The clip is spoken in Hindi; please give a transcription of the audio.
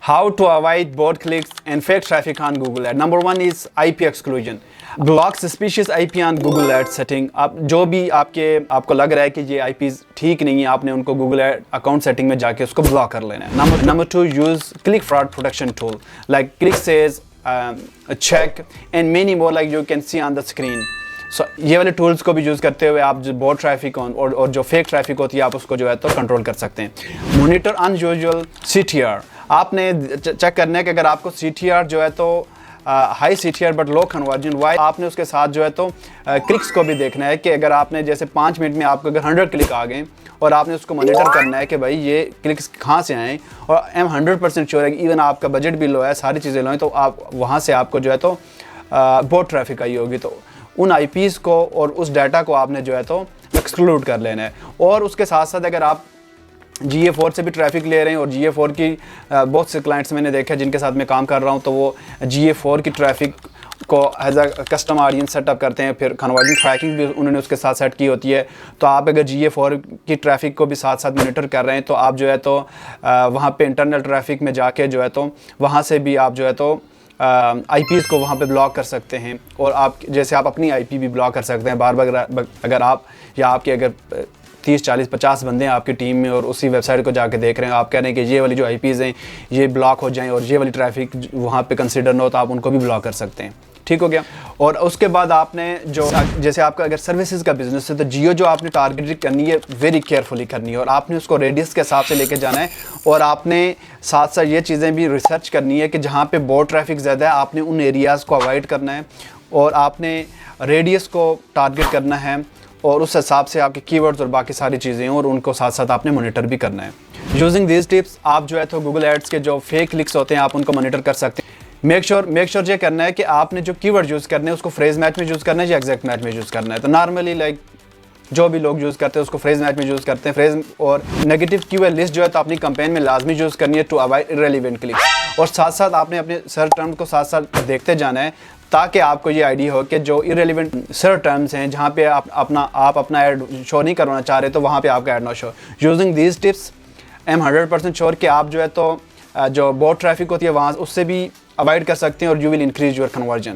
How to avoid bot clicks and fake traffic on Google Ads. Number one is IP exclusion. Block suspicious IP on Google Ads setting. आप जो भी आपको लग रहा है कि ये IPs ठीक नहीं है, आपने उनको Google Ads अकाउंट सेटिंग में जाके उसको ब्लॉक कर लेना है. Number two, use click fraud protection tool like ClickSays, check and many more like you can see on the screen. So, ये वाले टूल्स को भी यूज़ करते हुए आप जो बॉट ट्रैफिक और जो फेक ट्रैफिक होती है आप उसको जो है तो कंट्रोल कर सकते हैं. Monitor unusual CTR. आपने चेक करना है कि अगर आपको CTR जो है तो high CTR but low conversion, why आपने उसके साथ जो है तो क्लिक्स को भी देखना है कि अगर आपने जैसे 5 मिनट में आपको अगर 100 क्लिक आ गए और आपने उसको मॉनिटर करना है कि भाई ये क्लिक्स कहाँ से आए, और आई एम 100% श्योर है कि इवन आपका बजट भी लो है, सारी चीज़ें लो हैं, तो आप वहाँ से आपको जो है तो बॉट ट्रैफिक आई होगी. तो उन IPs को और उस डाटा को आपने जो है तो एक्सक्लूड कर लेना है. और उसके साथ साथ अगर आप GA4 से भी ट्रैफिक ले रहे हैं, और GA4 की बहुत से क्लाइंट्स मैंने देखा है जिनके साथ मैं काम कर रहा हूं, तो वो GA4 की ट्रैफिक को as a custom audience setup करते हैं, फिर कन्वर्जन ट्रैकिंग भी उन्होंने उसके साथ सेट की होती है. तो आप अगर GA4 की ट्रैफिक को भी साथ साथ मॉनिटर कर रहे हैं तो आप जो है तो वहाँ पे इंटरनल ट्रैफिक में जाके जो है तो वहाँ से भी आप जो है तो IPs को वहाँ पे ब्लॉक कर सकते हैं. और आप जैसे आप अपनी IP भी ब्लॉक कर सकते हैं बार बार. अगर आप या आपके अगर 30, 40, 50 बंदे हैं आपकी टीम में और उसी वेबसाइट को जाके देख रहे हैं, आप कह रहे हैं कि ये वाली जो IPs हैं ये ब्लॉक हो जाएं और ये वाली ट्रैफिक वहाँ पे कंसिडर ना हो, तो आप उनको भी ब्लॉक कर सकते हैं. ठीक हो गया. और उसके बाद आपने जो जैसे आपका अगर सर्विसेज का बिजनेस है तो जियो जो आपने टारगेटिंग करनी है वेरी केयरफुली करनी है, और आपने उसको रेडियस के हिसाब से लेके जाना है. और आपने साथ साथ ये चीज़ें भी रिसर्च करनी है कि जहाँ पे बॉट ट्रैफिक ज़्यादा है आपने उन एरियाज़ को अवॉइड करना है, और आपने रेडियस को टारगेट करना है, और उस हिसाब से आपके कीवर्ड्स और बाकी सारी चीज़ें हैं, और उनको साथ साथ आपने मॉनिटर भी करना है. यूजिंग दीज टिप्स आप जो है तो गूगल एड्स के जो फेक क्लिक्स होते हैं आप उनको मॉनिटर कर सकते हैं. मेक श्योर ये करना है कि आपने जो कीवर्ड यूज़ करने हैं उसको फ्रेज मैच में यूज़ करना है या एग्जैक्ट मैच में यूज़ करना है. तो नॉर्मली लाइक जो भी लोग यूज़ करते हैं उसको फ्रेज मैच में यूज़ करते हैं. फ्रेज और नेगेटिव कीवर्ड लिस्ट जो है तो अपनी कैंपेन में लाजमी यूज़ करनी है टू अवॉइड इररिलेवेंट क्लिक्स. और साथ साथ आपने अपने सर्च टर्म को साथ साथ देखते जाना है ताकि आपको ये आइडिया हो कि जो इररिलेवेंट सर्च टर्म्स हैं जहाँ पे आप अपना ऐड शो नहीं करवाना चाह रहे तो वहाँ पे आपका ऐड ना show. Using these tips I am 100% sure कि आप जो है तो जो बॉट ट्रैफिक होती है वहाँ उससे भी अवॉइड कर सकते हैं और you will increase your conversion.